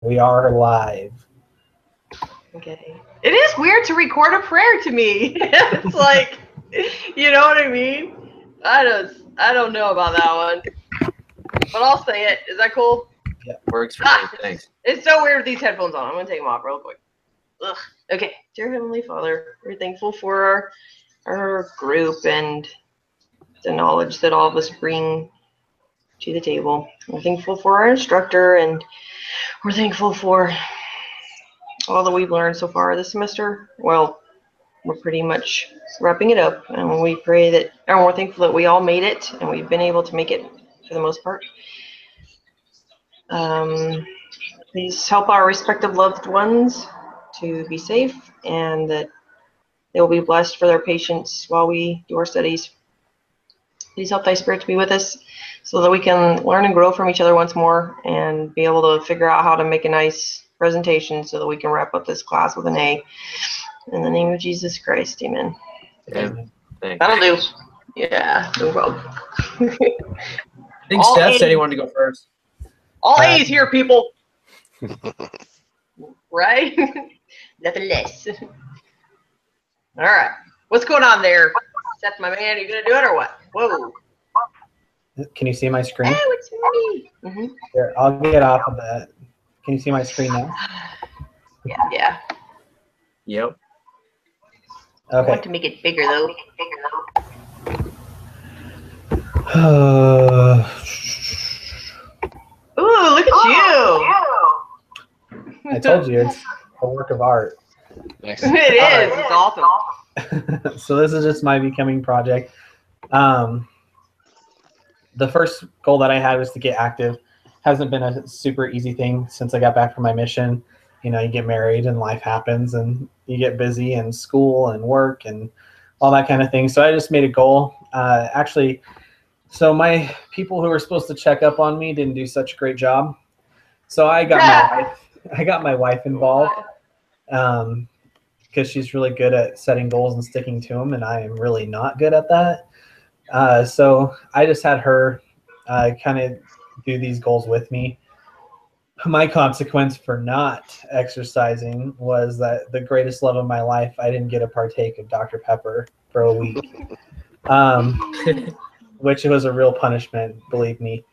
We are live. Okay. It is weird to record a prayer to me. It's like, you know what I mean? I don't know about that one. But I'll say it. Is that cool? Yeah. Works for me. Thanks. It's so weird with these headphones on. I'm going to take them off real quick. Ugh. Okay. Dear Heavenly Father, we're thankful for our group and the knowledge that all of us bring to the table. We're thankful for our instructor, and we're thankful for all that we've learned so far this semester. Well, we're pretty much wrapping it up, and we pray that, and we're thankful that we all made it, and we've been able to make it for the most part. Please help our respective loved ones to be safe, and that they will be blessed for their patience while we do our studies. Please help Thy Spirit to be with us so that we can learn and grow from each other once more and be able to figure out how to make a nice presentation so that we can wrap up this class with an A. In the name of Jesus Christ, amen. Amen. Thanks. That'll do. Yeah, no problem. I think All Steph said he A's. wanted to go first. All A's here, people. Right? Nothing less. All right. What's going on there? Seth, my man, you gonna do it or what? Whoa. Can you see my screen? Oh, it's me. Mm-hmm. Here, I'll get off of that. Can you see my screen now? Yeah. Yep. I Okay. want to make it bigger though. Ooh, look at you. I told you it's a work of art. It is. It's awesome. So this is just my becoming project. The first goal that I had was to get active. Hasn't been a super easy thing since I got back from my mission. You know, you get married and life happens and you get busy and school and work and all that kind of thing. So I just made a goal. So my people who were supposed to check up on me didn't do such a great job. So I got my wife involved because she's really good at setting goals and sticking to them, and I am really not good at that. So I just had her kind of do these goals with me. My consequence for not exercising was that the greatest love of my life, I didn't get to partake of Dr. Pepper for a week, which was a real punishment, believe me.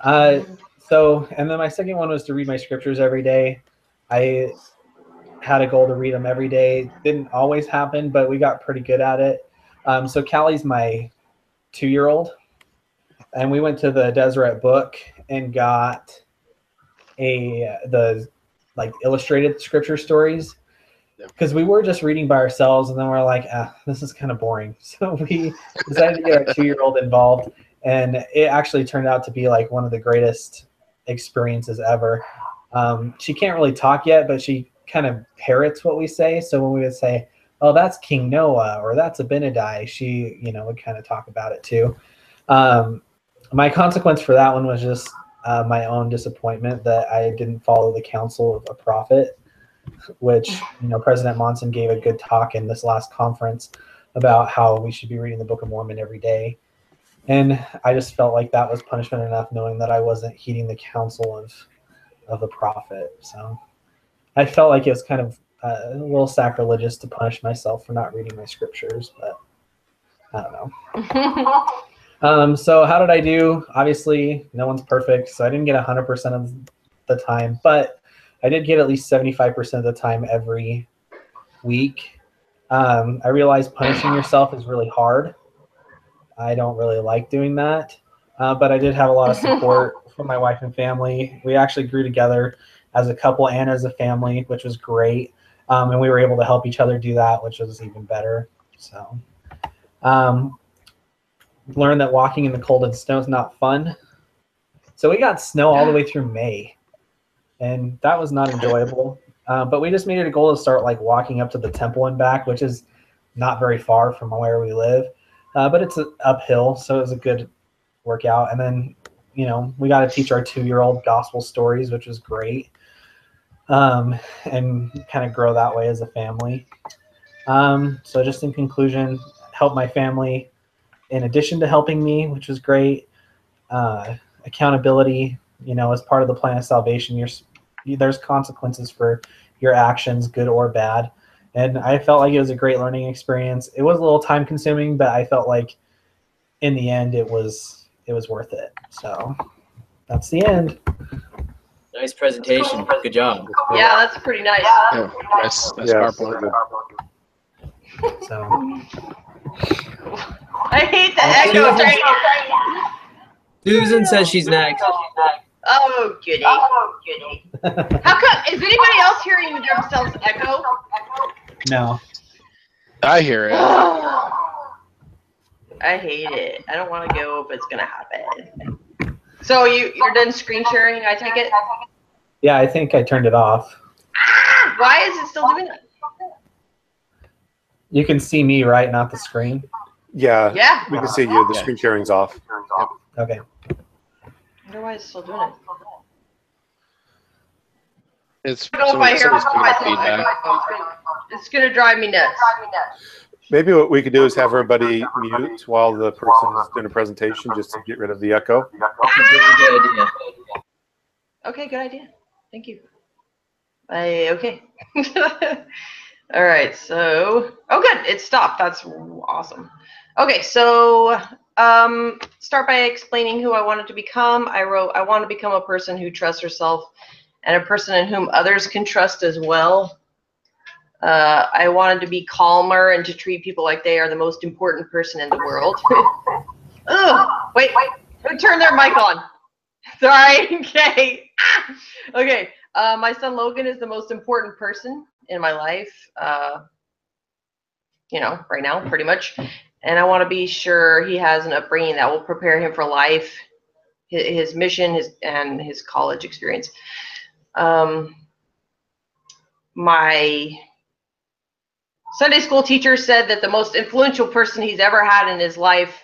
And then my second one was to read my scriptures every day. I had a goal to read them every day. Didn't always happen, but we got pretty good at it. So Callie's my 2-year-old, and we went to the Deseret Book and got the illustrated scripture stories, because we were just reading by ourselves, and then we're like, this is kind of boring. So we decided to get our 2-year-old involved, and it actually turned out to be like one of the greatest experiences ever. She can't really talk yet, but she kind of parrots what we say. So when we would say, oh, that's King Noah, or that's Abinadi, she, would kind of talk about it too. My consequence for that one was just my own disappointment that I didn't follow the counsel of a prophet, which, President Monson gave a good talk in this last conference about how we should be reading the Book of Mormon every day. And I just felt like that was punishment enough, knowing that I wasn't heeding the counsel of the prophet. So I felt like it was kind of a little sacrilegious to punish myself for not reading my scriptures, but I don't know. So how did I do? Obviously, no one's perfect, so I didn't get 100% of the time, but I did get at least 75% of the time every week. I realized punishing yourself is really hard. I don't really like doing that, but I did have a lot of support from my wife and family. We actually grew together as a couple and as a family, which was great. And we were able to help each other do that, which was even better. So learned that walking in the cold and snow is not fun. So we got snow all the way through May, and that was not enjoyable. But we just made it a goal to start walking up to the temple and back, which is not very far from where we live. But it's uphill, so it was a good workout. And then, we got to teach our 2-year-old gospel stories, which was great. And kind of grow that way as a family. So just in conclusion, help my family in addition to helping me, which was great. Accountability, as part of the plan of salvation, you're there's consequences for your actions, good or bad. And I felt like it was a great learning experience. It was a little time consuming, but I felt like in the end it was worth it. So that's the end. Nice presentation. Good job. Yeah, that's pretty nice. Yeah, that's Yeah, PowerPoint. So I hate the echo. Susan says she's next. Oh, goody. How come? Is anybody else hearing themselves echo? no. I hear it. I hate it. I don't want to go, but it's gonna happen. So you're done screen sharing, I take it? Yeah, I think I turned it off. Ah! Why is it still doing that? You can see me, right? Not the screen. Yeah. Yeah. We can see you. The Yeah. screen sharing's off. Okay. I wonder why it's still doing it. It's I don't know if I hear somebody's picking up myself feedback. echo. It's gonna drive me nuts. Maybe what we could do is have everybody mute while the person is doing a presentation, just to get rid of the echo. That's a very good idea. Okay, good idea. Thank you. Okay. All right, so good. It stopped. That's awesome. Okay, so start by explaining who I wanted to become. I wrote, I want to become a person who trusts herself and a person in whom others can trust as well. I wanted to be calmer and to treat people like they are the most important person in the world. Oh, wait, who turned their mic on? Sorry. Okay. Okay. My son Logan is the most important person in my life. Right now, pretty much. And I want to be sure he has an upbringing that will prepare him for life, his mission, and his college experience. My Sunday school teacher said that the most influential person he's ever had in his life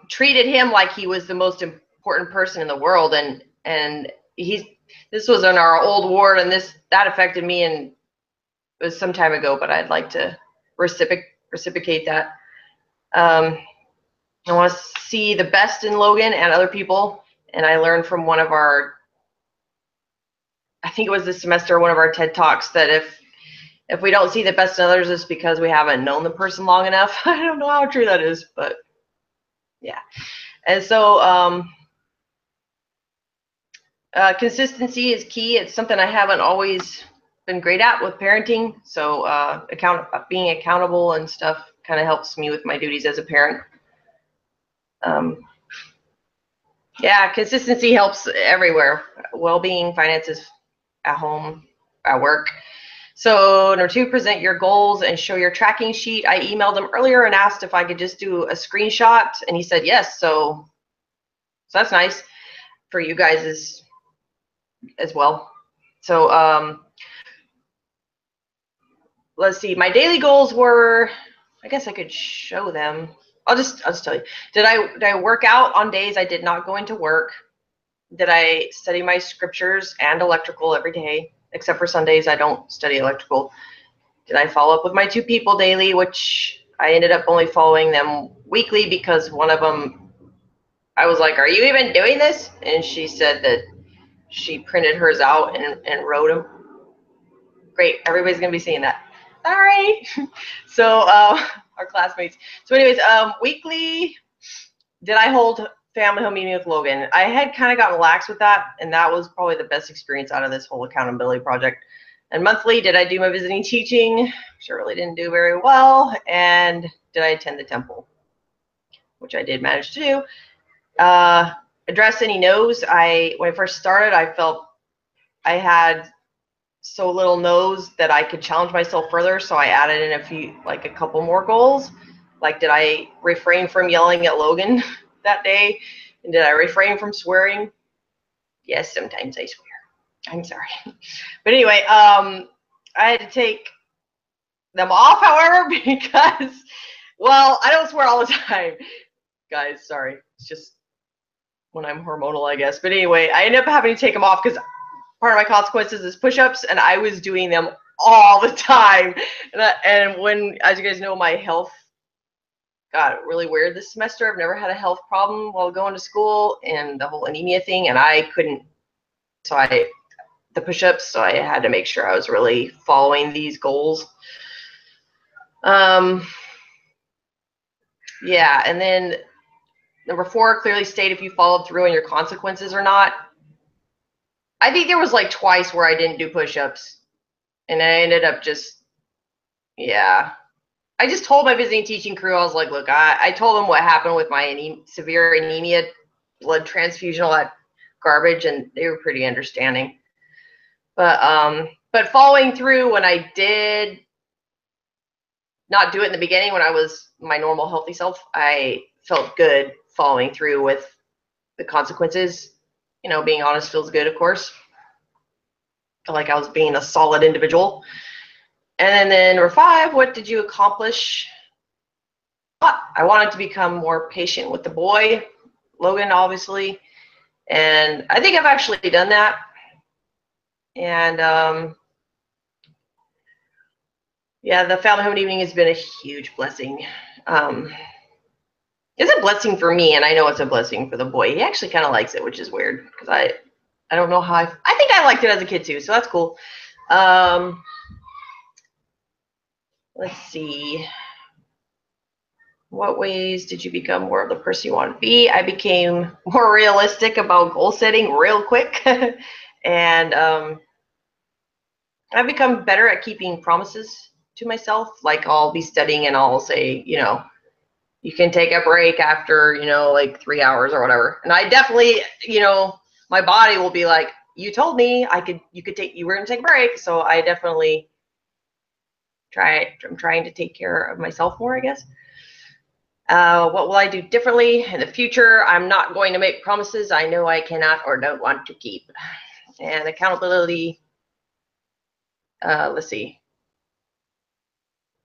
treated him like he was the most important person in the world, and this was in our old ward, and that affected me, and it was some time ago, but I'd like to reciprocate that. I want to see the best in Logan and other people, and I learned from one of our, I think it was this semester, one of our TED Talks, that if we don't see the best in others, it's because we haven't known the person long enough. I don't know how true that is, but yeah. And so consistency is key. It's something I haven't always been great at with parenting. So being accountable and stuff kind of helps me with my duties as a parent. Yeah, consistency helps everywhere. Well-being, finances, at home, at work. So number 2, present your goals and show your tracking sheet. I emailed him earlier and asked if I could just do a screenshot, and he said yes. So that's nice for you guys as well. So let's see. My daily goals were, I guess I could show them. I'll just tell you. Did I work out on days I did not go into work? Did I study my scriptures and electrical every day? Except for Sundays, I don't study electrical. Did I follow up with my 2 people daily, which I ended up only following them weekly because one of them, I was like, are you even doing this? And she said that she printed hers out and wrote them. Great, everybody's going to be seeing that. Sorry. So our classmates. So anyways, weekly, did I hold family home meeting with Logan? I had kind of gotten lax with that, and that was probably the best experience out of this whole accountability project. And monthly, did I do my visiting teaching? Which I really didn't do very well. And did I attend the temple? Which I did manage to do. Address any no's. When I first started, I felt I had so little no's that I could challenge myself further. So I added in a couple more goals. Like, did I refrain from yelling at Logan that day? And did I refrain from swearing? Yes, sometimes I swear. I'm sorry. But anyway, I had to take them off, however, because, well, I don't swear all the time. Guys, sorry. It's just when I'm hormonal, I guess. But anyway, I ended up having to take them off because part of my consequences is push-ups, and I was doing them all the time. And when, as you guys know, my health got really weird this semester. I've never had a health problem while going to school, and the whole anemia thing, and I couldn't So the push-ups, so I had to make sure I was really following these goals. Yeah, and then number 4, clearly state if you followed through on your consequences or not. I think there was like twice where I didn't do push-ups, and I ended up just, yeah. I just told my visiting teaching crew, I was like, look, I told them what happened with my severe anemia, blood transfusion, all that garbage, and they were pretty understanding. But following through when I did not do it in the beginning when I was my normal healthy self, I felt good following through with the consequences. You know, being honest feels good, of course. Felt like I was being a solid individual. And then number 5, what did you accomplish? I wanted to become more patient with the boy, Logan, obviously. And I think I've actually done that. And yeah, the family home evening has been a huge blessing. It's a blessing for me, and I know it's a blessing for the boy. He actually kind of likes it, which is weird because I don't know how I think I liked it as a kid too, so that's cool. Let's see. What ways did you become more of the person you want to be? I became more realistic about goal setting real quick. And I've become better at keeping promises to myself. Like I'll be studying and I'll say, you know, you can take a break after, you know, like 3 hours or whatever. And I definitely, you know, my body will be like, you told me you were going to take a break. So I definitely I'm trying to take care of myself more, I guess. What will I do differently in the future? I'm not going to make promises I know I cannot or don't want to keep. And accountability, let's see.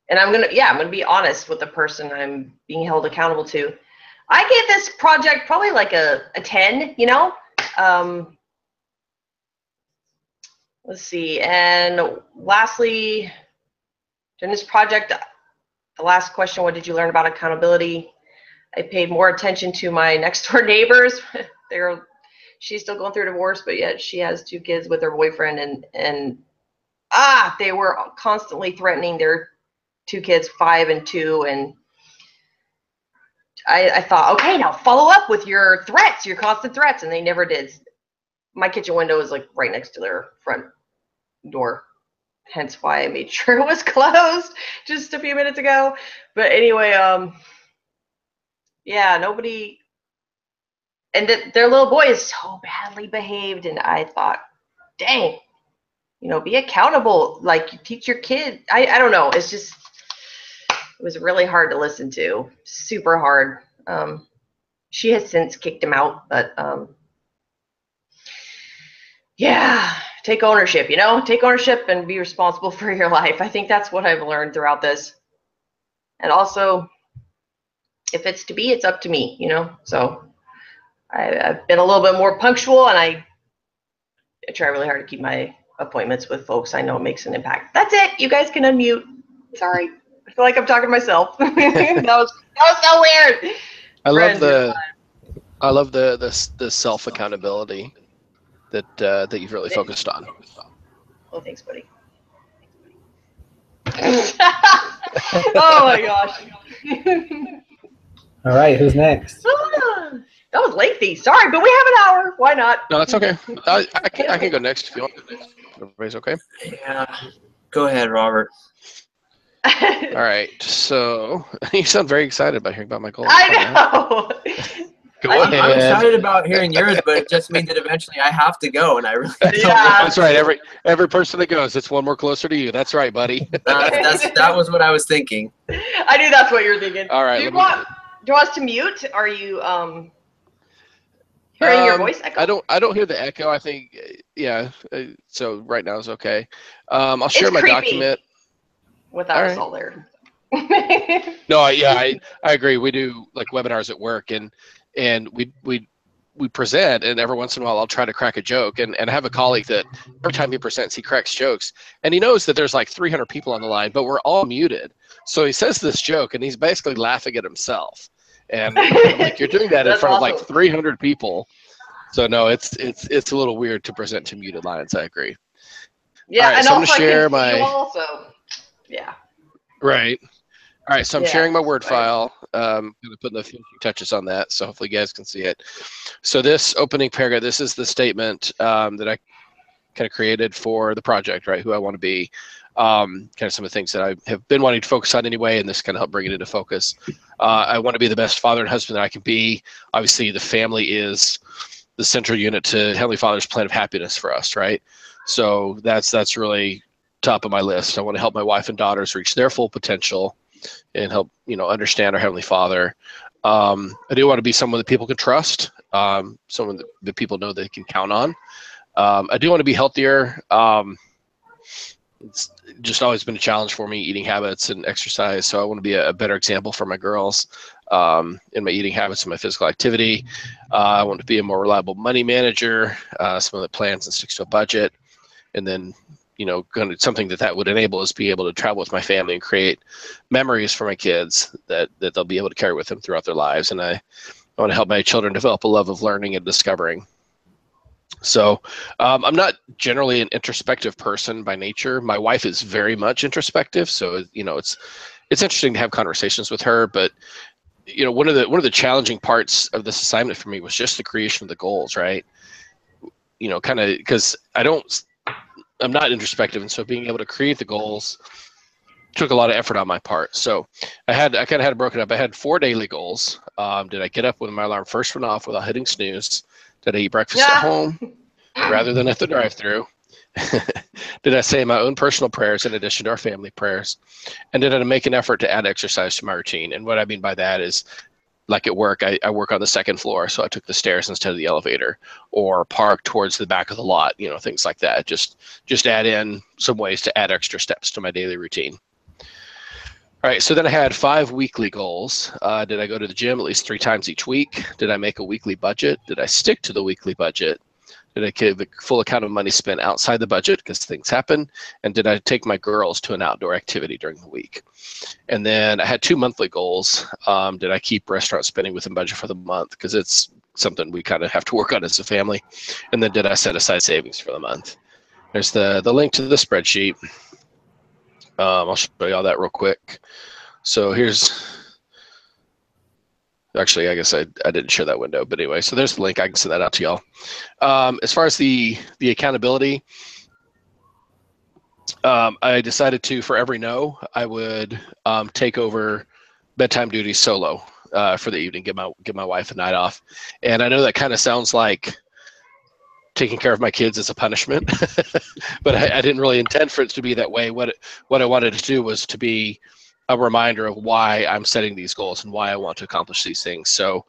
And I'm gonna be honest with the person I'm being held accountable to. I gave this project probably like a 10, you know? Let's see. And lastly, during this project, the last question, what did you learn about accountability? I paid more attention to my next door neighbors. She's still going through a divorce, but yet she has 2 kids with her boyfriend, and they were constantly threatening their 2 kids, 5 and 2, and I thought, okay, now follow up with your threats, your constant threats, and they never did. My kitchen window is like right next to their front door. Hence why I made sure it was closed just a few minutes ago. But anyway, yeah, nobody, and their little boy is so badly behaved, and I thought, dang, you know, be accountable. Like, you teach your kid. I don't know. It's just, it was really hard to listen to. Super hard. She has since kicked him out, but yeah, take ownership, you know, take ownership and be responsible for your life. I think that's what I've learned throughout this. And also, if it's to be, it's up to me, you know. So I've been a little bit more punctual, and I try really hard to keep my appointments with folks I know makes an impact. That's it. You guys can unmute. Sorry. I feel like I'm talking to myself. that was so weird. I love the self accountability that you've really focused on. Oh, thanks, buddy. Oh my gosh. All right, who's next? That was lengthy. Sorry, but we have an hour. Why not? No, that's okay. I can go next if you want. Everybody's okay? Yeah. Go ahead, Robert. All right. So you sound very excited about hearing about my goals. I know. Go I'm ahead. excited about hearing yours, but it just means that eventually I have to go, and I really don't Yeah. That's right. Every person that goes, it's one more closer to you. That's right, buddy. that was what I was thinking. I knew that's what you're thinking. All right. Do you want us to mute? Are you hearing your voice echo? I don't hear the echo. I think so right now is okay. I'll share my creepy document without us right. all there. No, yeah, I agree. We do like webinars at work, and we present, and every once in a while I'll try to crack a joke, and I have a colleague that every time he presents he cracks jokes, and he knows that there's like 300 people on the line, but we're all muted. So he says this joke and he's basically laughing at himself, and I'm like, you're doing that in front of like 300 people. So no, it's a little weird to present to muted lines. I agree. Yeah, All right, and so I'm also gonna I share can see you my also. Yeah. right. All right, so I'm Yeah, sharing my Word right. file. I'm going to put a few touches on that, so hopefully you guys can see it. So this opening paragraph, this is the statement that I kind of created for the project, right? Who I want to be, kind of some of the things that I have been wanting to focus on anyway, and this kind of helped bring it into focus. I want to be the best father and husband that I can be. Obviously, the family is the central unit to Heavenly Father's plan of happiness for us, right? So that's really top of my list. I want to help my wife and daughters reach their full potential and help understand our Heavenly Father. I do want to be someone that people can trust, someone that people know they can count on. I do want to be healthier. It's just always been a challenge for me, eating habits and exercise. So I want to be a better example for my girls in my eating habits and my physical activity. I want to be a more reliable money manager, someone that plans and sticks to a budget. And then, something that would enable is be able to travel with my family and create memories for my kids that they'll be able to carry with them throughout their lives. And I want to help my children develop a love of learning and discovering. So I'm not generally an introspective person by nature. My wife is very much introspective. So, it's interesting to have conversations with her, but one of the challenging parts of this assignment for me was just the creation of the goals, right? Kind of because I'm not introspective, and so being able to create the goals took a lot of effort on my part. So I kind of had it broken up. I had 4 daily goals. Did I get up when my alarm first went off without hitting snooze? Did I eat breakfast at home rather than at the drive-thru? Did I say my own personal prayers in addition to our family prayers? And did I make an effort to add exercise to my routine? And what I mean by that is, like at work, I work on the 2nd floor, so I took the stairs instead of the elevator, or park towards the back of the lot, things like that. Just add in some ways to add extra steps to my daily routine. All right, so then I had 5 weekly goals. Did I go to the gym at least 3 times each week? Did I make a weekly budget? Did I stick to the weekly budget? Did I give a full account of money spent outside the budget because things happen? And did I take my girls to an outdoor activity during the week? And then I had 2 monthly goals. Did I keep restaurant spending within budget for the month? Because it's something we kind of have to work on as a family. And then did I set aside savings for the month? There's the link to the spreadsheet. I'll show you all that real quick. So actually, I guess I didn't share that window, but anyway, so there's the link. I can send that out to y'all. As far as the accountability, I decided to, for every no, I would take over bedtime duties solo for the evening, give my wife a night off. And I know that kind of sounds like taking care of my kids is a punishment, but I didn't really intend for it to be that way. What I wanted to do was to be a reminder of why I'm setting these goals and why I want to accomplish these things. So,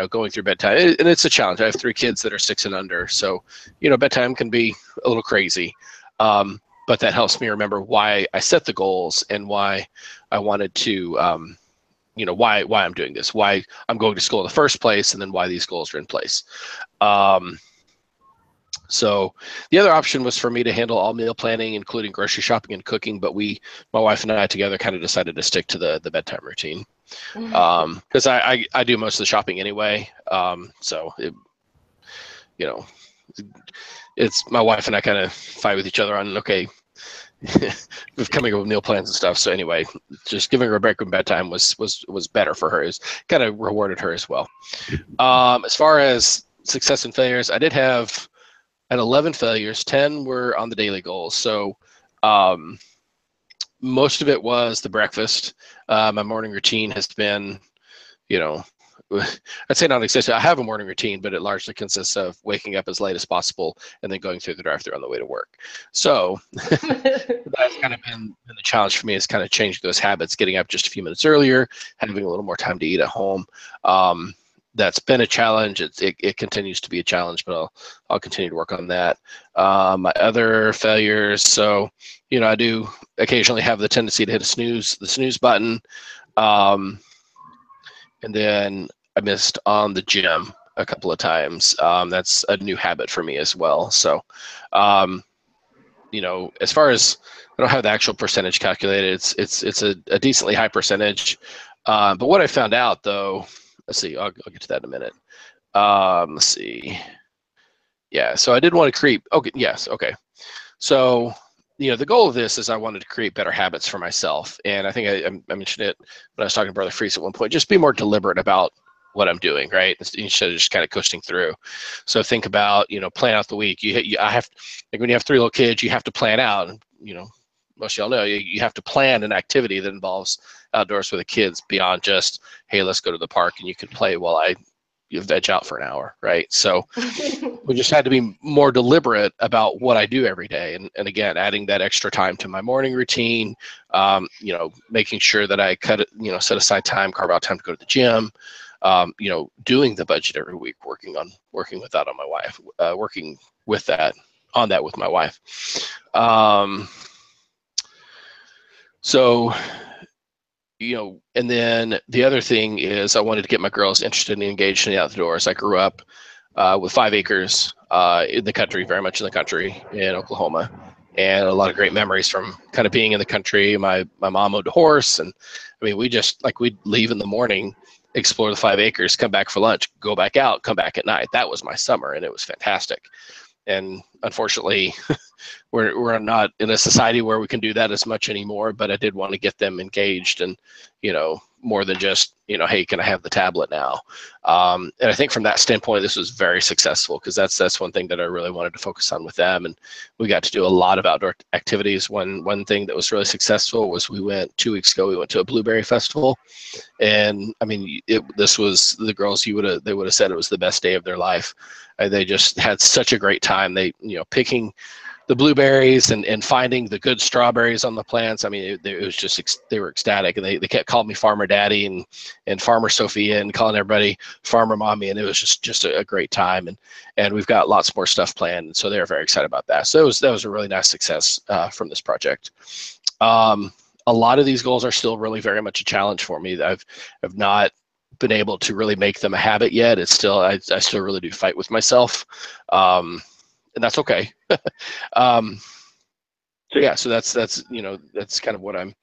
going through bedtime, and it's a challenge. I have 3 kids that are 6 and under. So, bedtime can be a little crazy. But that helps me remember why I set the goals and why I wanted to, why I'm doing this, why I'm going to school in the first place, and then why these goals are in place. So the other option was for me to handle all meal planning, including grocery shopping and cooking. But my wife and I together kind of decided to stick to the bedtime routine because I do most of the shopping anyway. So it's my wife and I kind of fight with each other on, okay, with coming up with meal plans and stuff. So anyway, just giving her a break from bedtime was better for her. It kind of rewarded her as well. As far as success and failures, I did have 11 failures. 10 were on the daily goals. So most of it was the breakfast. My morning routine has been, I'd say non-existent. I have a morning routine, but it largely consists of waking up as late as possible and then going through the drive-thru on the way to work. So that's kind of been the challenge for me, is kind of changing those habits, getting up just a few minutes earlier, having a little more time to eat at home. That's been a challenge. It continues to be a challenge, but I'll continue to work on that. My other failures, so I do occasionally have the tendency to hit the snooze button, and then I missed on the gym a couple of times. That's a new habit for me as well. So, as far as, I don't have the actual percentage calculated. It's a decently high percentage. But what I found out though. Let's see, I'll get to that in a minute. Let's see. Yeah, so I did want to create. Okay, yes, okay. So, the goal of this is I wanted to create better habits for myself, and I think I mentioned it when I was talking to Brother Freeze at one point. Just be more deliberate about what I'm doing, right? Instead of just kind of coasting through. So think about, plan out the week. I have, like when you have 3 little kids, you have to plan out. And, most of y'all know you have to plan an activity that involves outdoors with the kids beyond just, hey, let's go to the park and you can play while you veg out for an hour, right? So we just had to be more deliberate about what I do every day. And again, adding that extra time to my morning routine, making sure that I set aside time, carve out time to go to the gym, doing the budget every week, working with that with my wife. So, and then the other thing is I wanted to get my girls interested and engaged in the outdoors. I grew up with 5 acres in the country, very much in the country in Oklahoma, and a lot of great memories from kind of being in the country. My mom owned a horse, and I mean, we'd leave in the morning, explore the 5 acres, come back for lunch, go back out, come back at night. That was my summer, and it was fantastic. And unfortunately, we're not in a society where we can do that as much anymore, but I did want to get them engaged and, more than just, hey, can I have the tablet now? And I think from that standpoint, this was very successful because that's one thing that I really wanted to focus on with them. And we got to do a lot of outdoor activities. One thing that was really successful was 2 weeks ago, we went to a blueberry festival. And I mean, this was the girls, they would have said it was the best day of their life. They just had such a great time. They, picking the blueberries and finding the good strawberries on the plants. I mean, it was just, they were ecstatic, and they kept calling me Farmer Daddy and Farmer Sophia and calling everybody Farmer Mommy. And it was just a great time. And we've got lots more stuff planned. And so they're very excited about that. So that was a really nice success from this project. A lot of these goals are still really very much a challenge for me. I've not been able to really make them a habit yet. It's still, I still really do fight with myself. And that's okay. So that's kind of what I'm,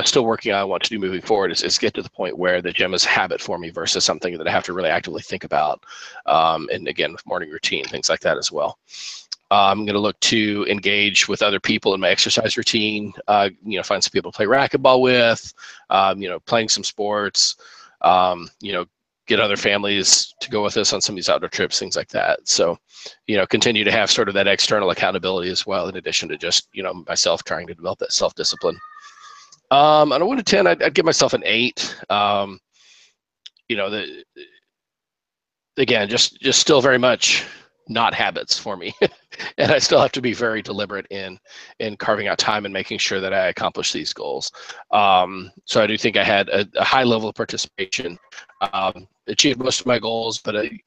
still working on. I want to do moving forward is get to the point where the gym is a habit for me versus something that I have to really actively think about. And again, with morning routine, things like that as well. I'm going to look to engage with other people in my exercise routine, find some people to play racquetball with, playing some sports, get other families to go with us on some of these outdoor trips, things like that. So, continue to have sort of that external accountability as well, in addition to just, myself trying to develop that self-discipline. On a 1 to 10, I'd give myself an 8. Again, just still very much not habits for me. And I still have to be very deliberate in carving out time and making sure that I accomplish these goals. So I do think I had a high level of participation, achieved most of my goals, but it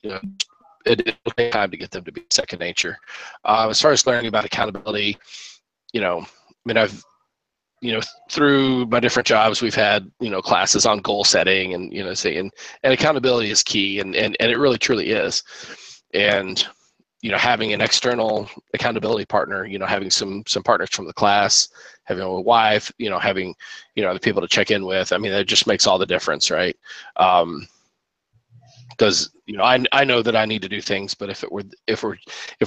did take time to get them to be second nature. As far as learning about accountability, I've, through my different jobs, we've had, classes on goal setting and, and accountability is key, and it really truly is. And, having an external accountability partner, having some partners from the class, having a wife, having, other people to check in with. I mean, that just makes all the difference, right? Because, I know that I need to do things, but if it were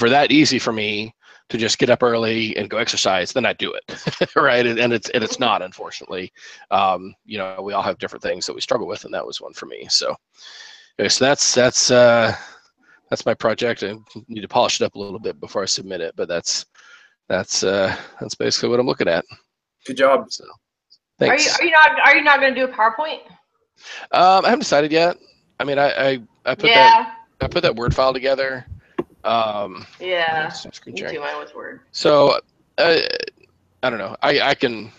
that easy for me to just get up early and go exercise, then I'd do it, right? And it's not, unfortunately. We all have different things that we struggle with, and that was one for me. So that's my project. I need to polish it up a little bit before I submit it, but that's basically what I'm looking at. Good job. So, thanks. Are you not going to do a PowerPoint? I haven't decided yet. I mean, I put that Word file together. Yeah. Screen Me sharing. too. Mine was Word. So I don't know. I can.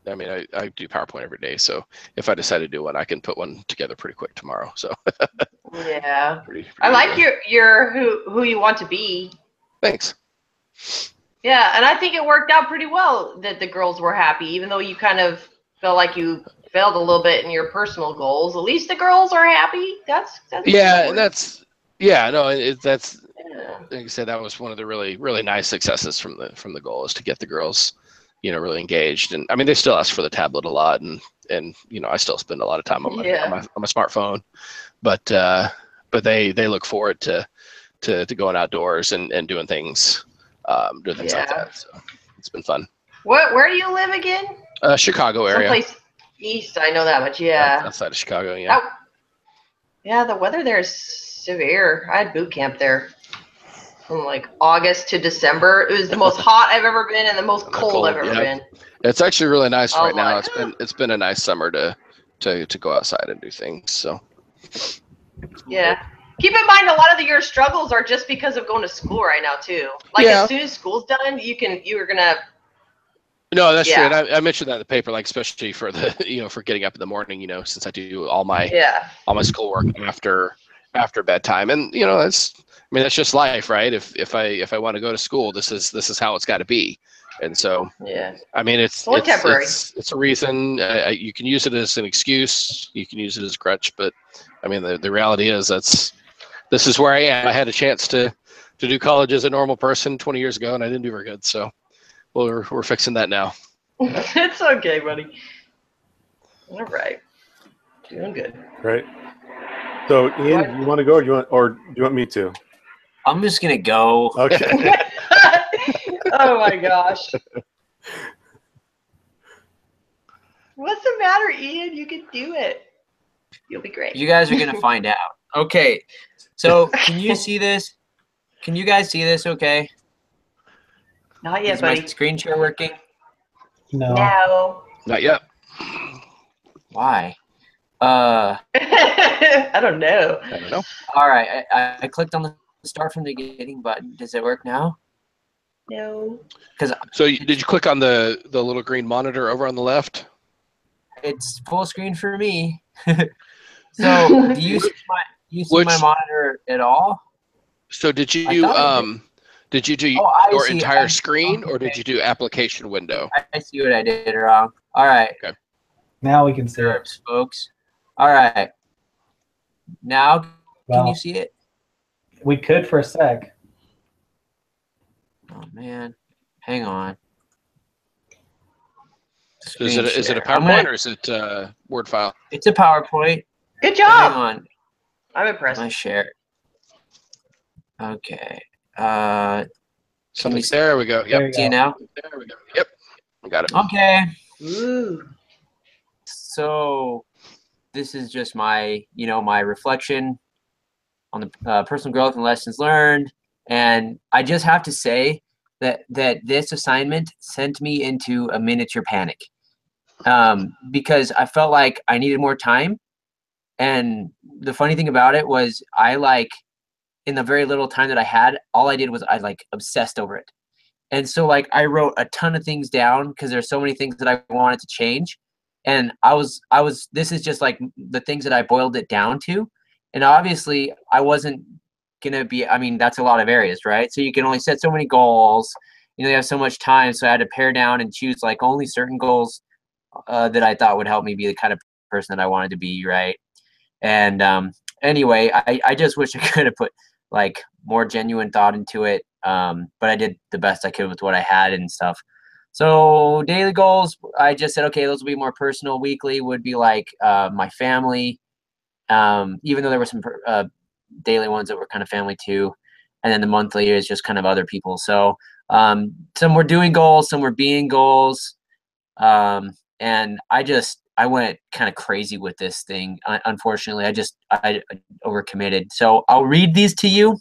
I mean, I do PowerPoint every day, so if I decide to do one, I can put one together pretty quick tomorrow. So yeah, pretty I like your who you want to be. Thanks. Yeah, and I think it worked out pretty well that the girls were happy, even though you kind of felt like you failed a little bit in your personal goals. At least the girls are happy. That's yeah, and that's yeah, no, that's yeah. like I said, that was one of the really, really nice successes from the goal, is to get the girls, really engaged. And I mean, they still ask for the tablet a lot, and I still spend a lot of time on my smartphone, but they look forward to to going outdoors and doing things like Yeah. that. So it's been fun. Where do you live again? Chicago area. Someplace east. I know that much. Yeah. Outside of Chicago. Yeah. Yeah, the weather there is severe. I had boot camp there from like August to December. It was the most hot I've ever been and the most cold I've ever been. It's actually really nice right now. Like, It's been a nice summer to go outside and do things. So yeah. Keep in mind, a lot of your struggles are just because of going to school right now too. Like as soon as school's done, you're gonna. No, that's true. And I mentioned that in the paper, like especially for the for getting up in the morning, since I do all my schoolwork after bedtime, and that's just life, right? If I want to go to school, this is how it's got to be, and so I mean it's temporary. It's a reason. You can use it as an excuse, you can use it as a crutch, but I mean the reality is this is where I am. I had a chance to do college as a normal person 20 years ago, and I didn't do very good, so. Well, we're fixing that now. It's okay, buddy. All right. Doing good. Right. So, Ian, do you want to go, or do you want me to? I'm just gonna go. Okay. Oh my gosh. What's the matter, Ian? You can do it. You'll be great. You guys are gonna find out. Okay. So, can you see this? Can you guys see this? Okay. Not yet, Is buddy. my screen share working? No. Not yet. Why? I don't know. I don't know. All right. I clicked on the start from the beginning button. Does it work now? No. So did you click on the little green monitor over on the left? It's full screen for me. So do you see my monitor at all? So did you did you do your entire screen, or did you do application window? I see what I did wrong. All right. Okay. Now we can see it. Folks. All right. Now, can you see it? We could for a sec. Oh, man. Hang on. Is it a PowerPoint or is it a Word file? It's a PowerPoint. Good job. Hang on. I'm impressed. My share. Okay. Something's there. We go. Yep. See you now? There we go. Yep. I got it. Okay. Ooh. So this is just my, my reflection on the personal growth and lessons learned. And I just have to say that this assignment sent me into a miniature panic because I felt like I needed more time. And the funny thing about it was in the very little time that I had, all I did was I obsessed over it. And so I wrote a ton of things down because there's so many things that I wanted to change. And this is just the things that I boiled it down to. And obviously I wasn't going to be, that's a lot of areas, right? So you can only set so many goals, you have so much time. So I had to pare down and choose only certain goals that I thought would help me be the kind of person that I wanted to be. Right. And anyway, I just wish I could have put more genuine thought into it. But I did the best I could with what I had and stuff. So daily goals, I just said, okay, those will be more personal. Weekly would be my family, even though there were some daily ones that were kind of family too. And then the monthly is just kind of other people. So some were doing goals, some were being goals. And I went kind of crazy with this thing. Unfortunately, I overcommitted. So I'll read these to you.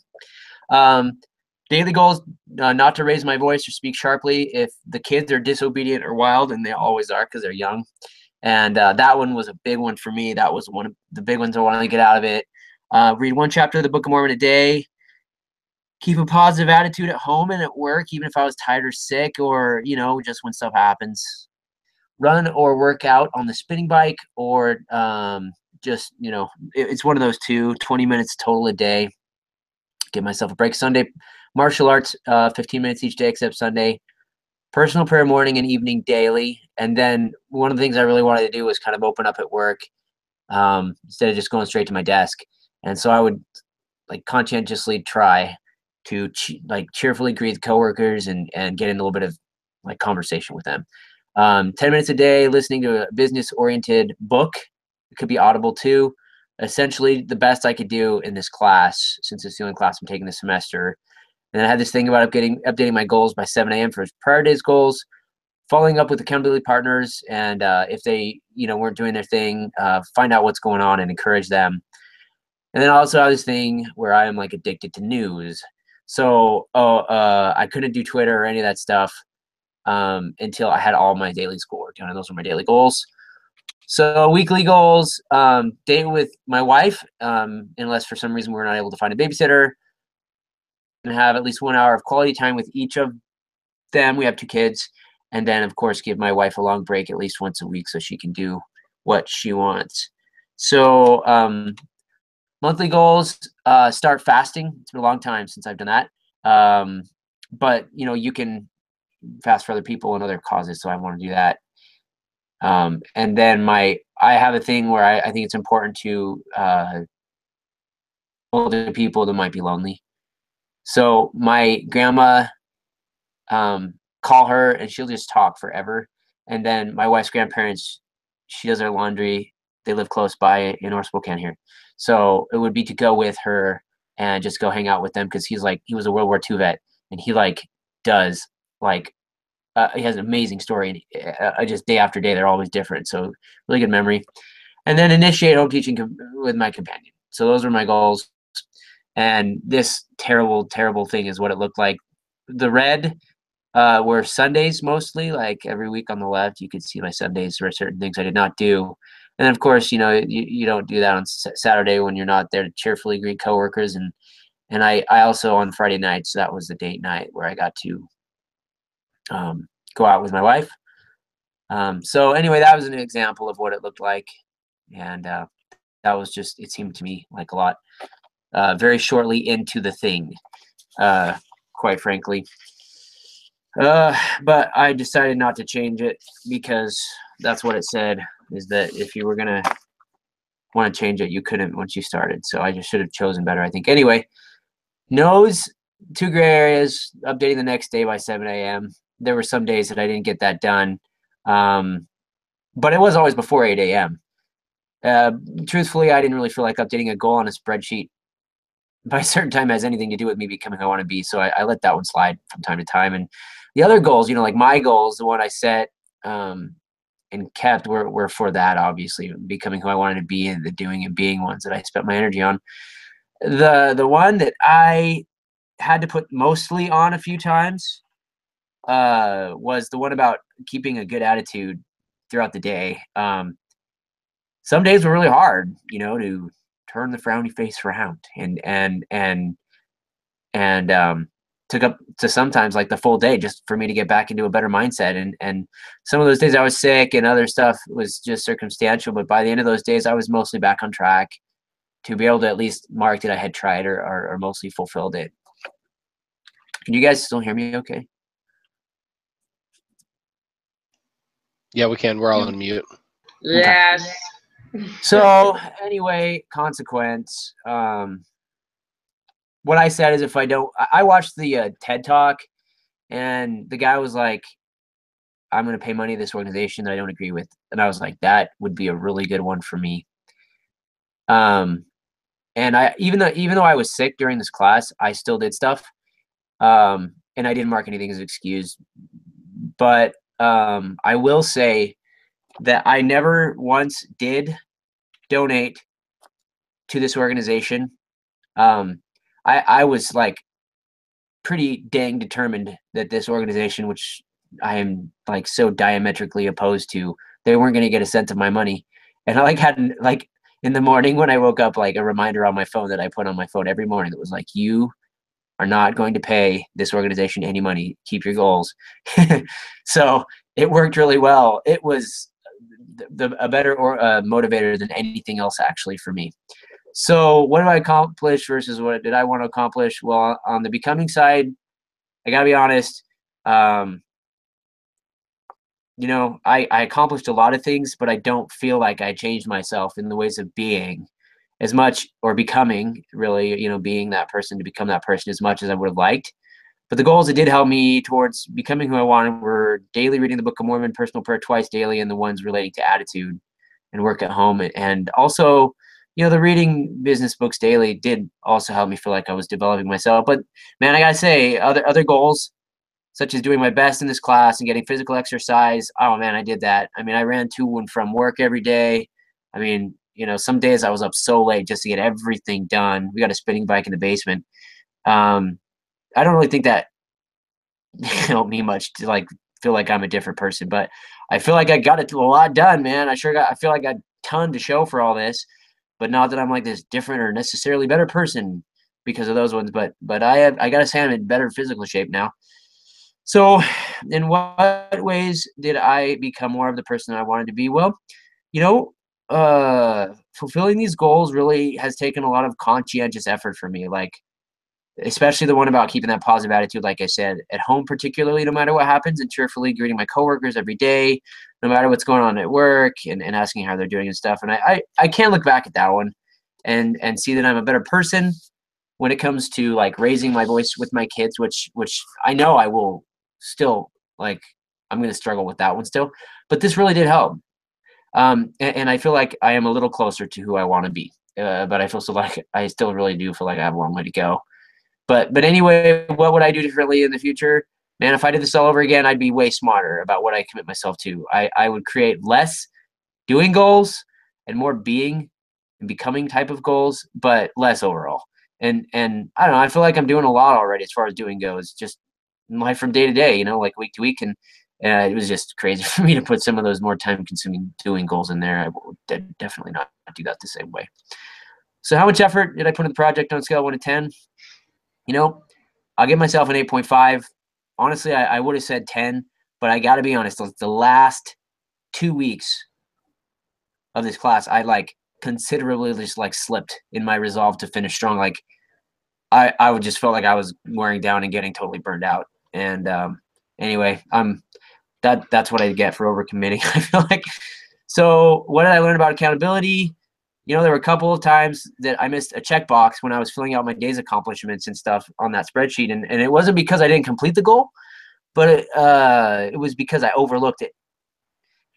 Daily goals, not to raise my voice or speak sharply if the kids are disobedient or wild, and they always are because they're young. And that one was a big one for me. That was one of the big ones I wanted to get out of it. Read one chapter of the Book of Mormon a day. Keep a positive attitude at home and at work, even if I was tired or sick or, just when stuff happens. Run or work out on the spinning bike or it's one of those 20 minutes total a day. Give myself a break. Sunday, martial arts, 15 minutes each day except Sunday. Personal prayer morning and evening daily. And then one of the things I really wanted to do was kind of open up at work instead of just going straight to my desk. And so I would conscientiously try to cheerfully greet coworkers and get in a little bit of conversation with them. 10 minutes a day listening to a business-oriented book. It could be Audible too. essentially the best I could do in this class, since it's the only class I'm taking this semester. And then I had this thing about updating my goals by 7 a.m. for prior day's goals, following up with accountability partners, and if they, weren't doing their thing, find out what's going on and encourage them. And then also I have this thing where I am like addicted to news. So I couldn't do Twitter or any of that stuff until I had all my daily schoolwork done, and those were my daily goals. So weekly goals, date with my wife, unless for some reason we're not able to find a babysitter, and have at least 1 hour of quality time with each of them. We have 2 kids. And then, of course, give my wife a long break at least once a week so she can do what she wants. So monthly goals, start fasting. It's been a long time since I've done that. But, you can fast for other people and other causes, so I want to do that. And then I have a thing where I think it's important to older people that might be lonely. So my grandma, call her and she'll just talk forever. And then my wife's grandparents, she does their laundry. They live close by in North Spokane here. So it would be to go with her and just go hang out with them, because he was a World War II vet, and he does he has an amazing story, and just day after day they're always different. So really good memory. And then initiate home teaching with my companion. So those were my goals. And this terrible, terrible thing is what it looked like. The red were Sundays mostly, like every week on the left, you could see my Sundays were certain things I did not do. And then, of course, you don't do that on Saturday when you're not there to cheerfully greet coworkers. And I also on Friday nights, that was the date night where I got to go out with my wife. So anyway, that was an example of what it looked like. And that was just, it seemed to me like a lot, very shortly into the thing, quite frankly. But I decided not to change it, because that's what it said, is that if you were going to want to change it, you couldn't once you started. So I just should have chosen better, I think. Anyway, nose, 2 gray areas, updating the next day by 7 a.m. There were some days that I didn't get that done. But it was always before 8 a.m. Truthfully, I didn't really feel like updating a goal on a spreadsheet by a certain time has anything to do with me becoming who I want to be. So I let that one slide from time to time. And the other goals, like my goals, the one I set and kept were for that, obviously, becoming who I wanted to be, and the doing and being ones that I spent my energy on. The one that I had to put mostly on a few times was the one about keeping a good attitude throughout the day. Some days were really hard, to turn the frowny face around, and took up to sometimes like the full day just for me to get back into a better mindset. And some of those days I was sick, and other stuff was just circumstantial. But by the end of those days, I was mostly back on track to be able to at least mark that I had tried or mostly fulfilled it. Can you guys still hear me okay? Yeah, we can. We're all on mute. Yes. Okay. So anyway, consequence. What I said is, if I don't, I watched the TED Talk, and the guy was like, I'm going to pay money to this organization that I don't agree with. And I was like, that would be a really good one for me. And I, even though I was sick during this class, I still did stuff. And I didn't mark anything as an excuse, but I will say that I never once did donate to this organization. I was like pretty dang determined that this organization, which I am like so diametrically opposed to, they weren't going to get a cent of my money. And I had in the morning when I woke up, like a reminder on my phone that I put on my phone every morning that was like, you are not going to pay this organization any money. Keep your goals. So it worked really well. It was a better motivator than anything else actually for me. So what did I accomplish versus what did I want to accomplish? Well, on the becoming side, I gotta be honest, I accomplished a lot of things, but I don't feel like I changed myself in the ways of being as much, or becoming, really, being that person to become that person as much as I would have liked. But the goals that did help me towards becoming who I wanted were daily reading the Book of Mormon, personal prayer twice daily, and the ones relating to attitude and work at home. And also you know, the reading business books daily did also help me feel like I was developing myself. But man, I gotta say, other goals, such as doing my best in this class and getting physical exercise. Oh man, I did that. I mean, I ran to and from work every day. I mean, you know, some days I was up so late just to get everything done. We got a spinning bike in the basement. I don't really think that helped me much to like feel like I'm a different person, but I feel like I got a lot done, man. I feel like I got a ton to show for all this, but not that I'm like this different or necessarily better person because of those ones. But I gotta say I'm in better physical shape now. So, in what ways did I become more of the person I wanted to be? Well, you know, fulfilling these goals really has taken a lot of conscientious effort for me. Like, especially the one about keeping that positive attitude, like I said, at home, particularly, no matter what happens, and cheerfully greeting my coworkers every day, no matter what's going on at work, and asking how they're doing and stuff. And I can look back at that one and see that I'm a better person when it comes to like raising my voice with my kids, which I know I will still, like, I'm going to struggle with that one still, but this really did help. And I feel like I am a little closer to who I want to be. But I feel so like I still really do feel like I have a long way to go. But anyway, what would I do differently in the future? Man, if I did this all over again, I'd be way smarter about what I commit myself to. I would create less doing goals and more being and becoming type of goals, but less overall. And I don't know, I feel like I'm doing a lot already as far as doing goes, just life from day to day, you know, like week to week. And it was just crazy for me to put some of those more time consuming doing goals in there. I would definitely not do that the same way. So how much effort did I put in the project on a scale of 1 to 10? You know, I'll give myself an 8.5. Honestly, I would have said 10, but I got to be honest, the last 2 weeks of this class, I like considerably just like slipped in my resolve to finish strong. Like I would just felt like I was wearing down and getting totally burned out. And anyway, that's what I get for overcommitting. I feel like. So what did I learn about accountability? You know, there were a couple of times that I missed a checkbox when I was filling out my day's accomplishments and stuff on that spreadsheet. And it wasn't because I didn't complete the goal, but it was because I overlooked it.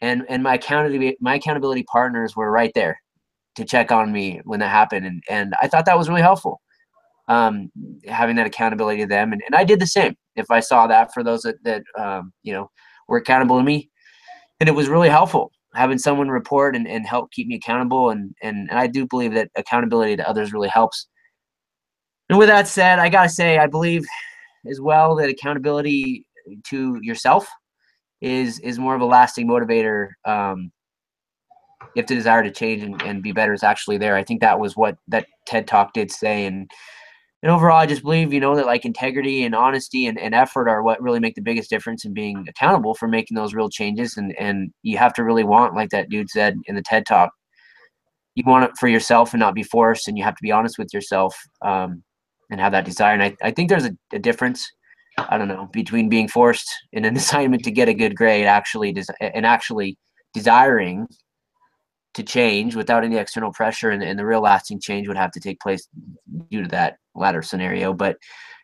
And my accountability partners were right there to check on me when that happened. And I thought that was really helpful, having that accountability to them. And I did the same if I saw that for those that you know, were accountable to me. And it was really helpful having someone report and help keep me accountable. And I do believe that accountability to others really helps. And with that said, I got to say, I believe as well that accountability to yourself is more of a lasting motivator. If the desire to change and be better is actually there. I think that was what that TED Talk did say. And overall, I just believe, you know, that like integrity and honesty and effort are what really make the biggest difference in being accountable for making those real changes. And you have to really want, like that dude said in the TED Talk, you want it for yourself and not be forced. And you have to be honest with yourself and have that desire. And I think there's a difference, I don't know, between being forced in an assignment to get a good grade and actually desiring to change without any external pressure, and the real lasting change would have to take place due to that latter scenario. But,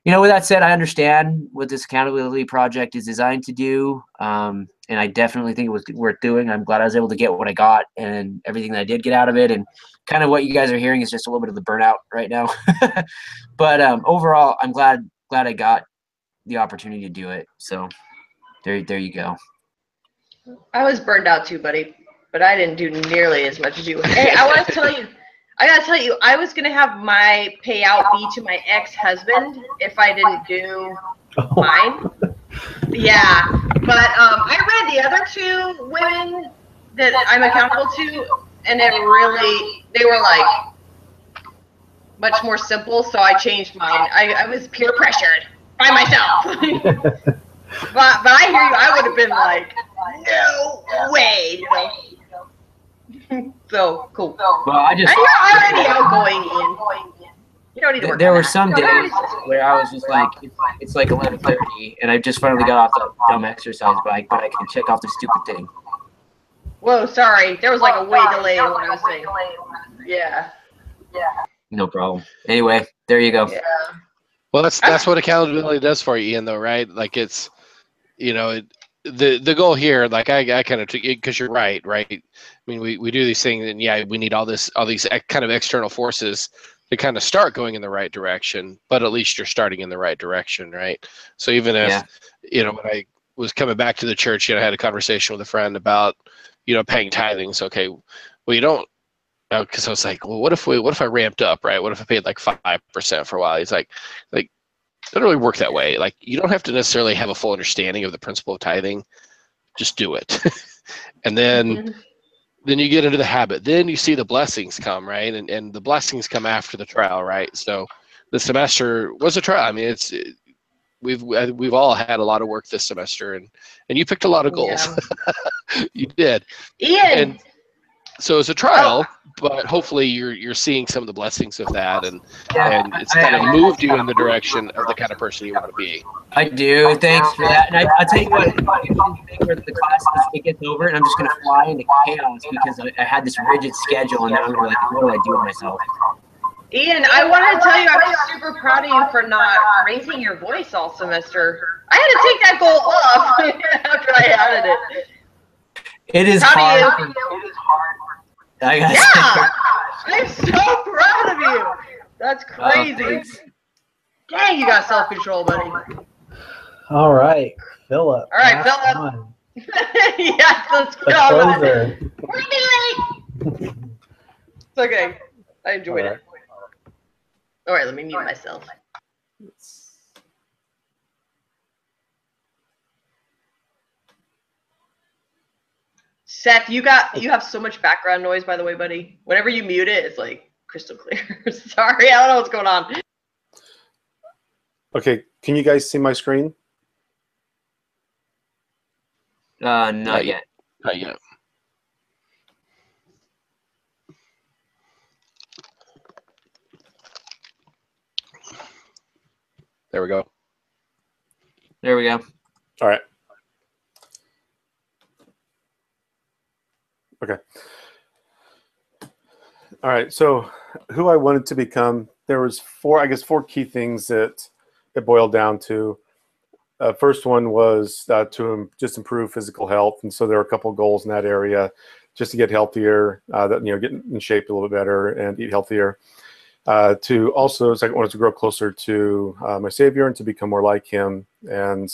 you know, with that said, I understand what this accountability project is designed to do. And I definitely think it was worth doing. I'm glad I was able to get what I got and everything that I did get out of it. And kind of what you guys are hearing is just a little bit of the burnout right now. But overall, I'm glad I got the opportunity to do it. So there you go. I was burned out too, buddy, but I didn't do nearly as much as you. Hey, I gotta tell you, I was gonna have my payout be to my ex-husband if I didn't do mine. Yeah, but I read the other two women that I'm accountable to, and they were like much more simple. So I changed mine. I was peer pressured by myself. But I hear you. I would have been like, no way. You know? So cool. Well, you're already outgoing, Ian. You don't need to work. There were some days where I was just like, it's like 11:30, and I just finally got off that dumb exercise bike, but I can check off the stupid thing. Whoa, sorry. There was like a way delay in what I was saying. Yeah. No problem. Anyway, there you go. Yeah. Well, that's what accountability does for you, Ian, though, right? Like it's, you know, the goal here, like I kind of took it because you're right. I mean, we do these things, and yeah, we need all these kind of external forces to kind of start going in the right direction. But at least you're starting in the right direction, right? So even if when I was coming back to the church, I had a conversation with a friend about paying tithings. Okay, well, you don't. Because I was like, well, what if I ramped up, right? What if I paid like 5% for a while? He's like, it doesn't really work that way. Like, you don't have to necessarily have a full understanding of the principle of tithing. Just do it. And then you get into the habit. Then you see the blessings come, right? And the blessings come after the trial, right? So the semester was a trial. I mean, we've all had a lot of work this semester, and you picked a lot of goals. Yeah. You did. Ian! And so it's a trial, but hopefully you're seeing some of the blessings of that, and it's kind of moved you in the direction of the kind of person you want to be. I do. Thanks for that. And I'll tell you what, where the class it gets over, and I'm just going to fly into chaos because I had this rigid schedule, and now I'm like, what do I do with myself? Ian, I wanted to tell you I'm super proud of you for not raising your voice all semester. I had to take that goal off after I added it. It is hard. Yeah, I'm so proud of you. That's crazy. Dang, you got self-control, buddy. All right, Philip. All right, Philip. Yes, let's The get on with closer. it. It's okay. I enjoyed it. All right, let me mute myself. Seth, you have so much background noise, by the way, buddy. Whenever you mute it, it's like crystal clear. Sorry, I don't know what's going on. Okay, can you guys see my screen? Not yet. Not yet. There we go. There we go. All right. Okay. All right. So who I wanted to become, there was four key things that it boiled down to. First one was to just improve physical health. And so there were a couple of goals in that area just to get healthier, get in shape a little bit better and eat healthier. To also, second one was to grow closer to my Savior and to become more like him. And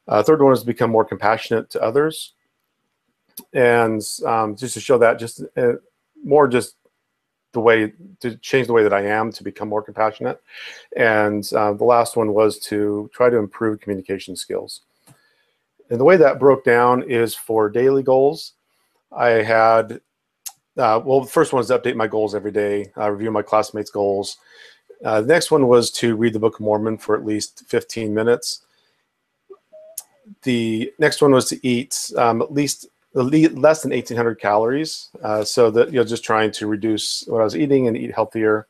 third one was to become more compassionate to others. And just to show that just the way to change the way that I am to become more compassionate. And the last one was to try to improve communication skills. And the way that broke down is for daily goals. I had, the first one is to update my goals every day, review my classmates' goals. The next one was to read the Book of Mormon for at least 15 minutes. The next one was to eat at least less than 1,800 calories, so that just trying to reduce what I was eating and eat healthier,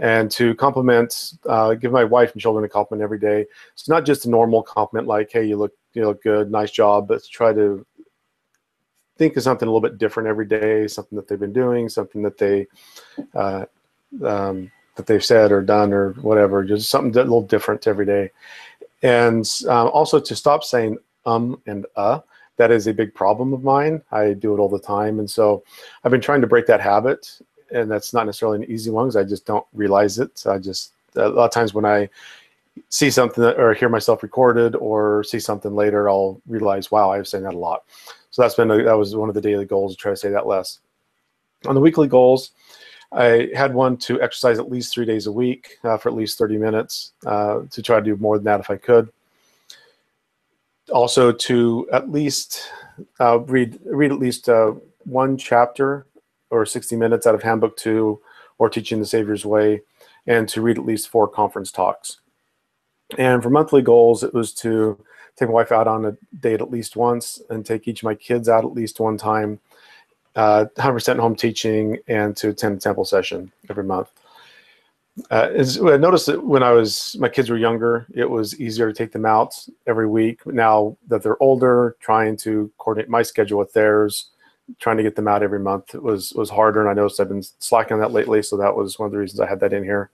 and to compliment, give my wife and children a compliment every day. It's not just a normal compliment like, "Hey, you look good, nice job," but to try to think of something a little bit different every day, something that they've been doing, something that they've said or done or whatever, just something a little different every day, and also to stop saying and That is a big problem of mine. I do it all the time. And so I've been trying to break that habit, and that's not necessarily an easy one because I just don't realize it. So a lot of times when I see something or hear myself recorded or see something later, I'll realize, wow, I was saying that a lot. So that was one of the daily goals, to try to say that less. On the weekly goals, I had one to exercise at least 3 days a week for at least 30 minutes, to try to do more than that if I could. Also to at least read at least one chapter or 60 minutes out of Handbook 2 or Teaching the Savior's Way, and to read at least 4 conference talks. And for monthly goals, it was to take my wife out on a date at least once and take each of my kids out at least one time, 100% home teaching, and to attend a temple session every month. I noticed that when my kids were younger, it was easier to take them out every week. Now that they're older, trying to coordinate my schedule with theirs, trying to get them out every month, it was harder. And I noticed I've been slacking on that lately. So that was one of the reasons I had that in here.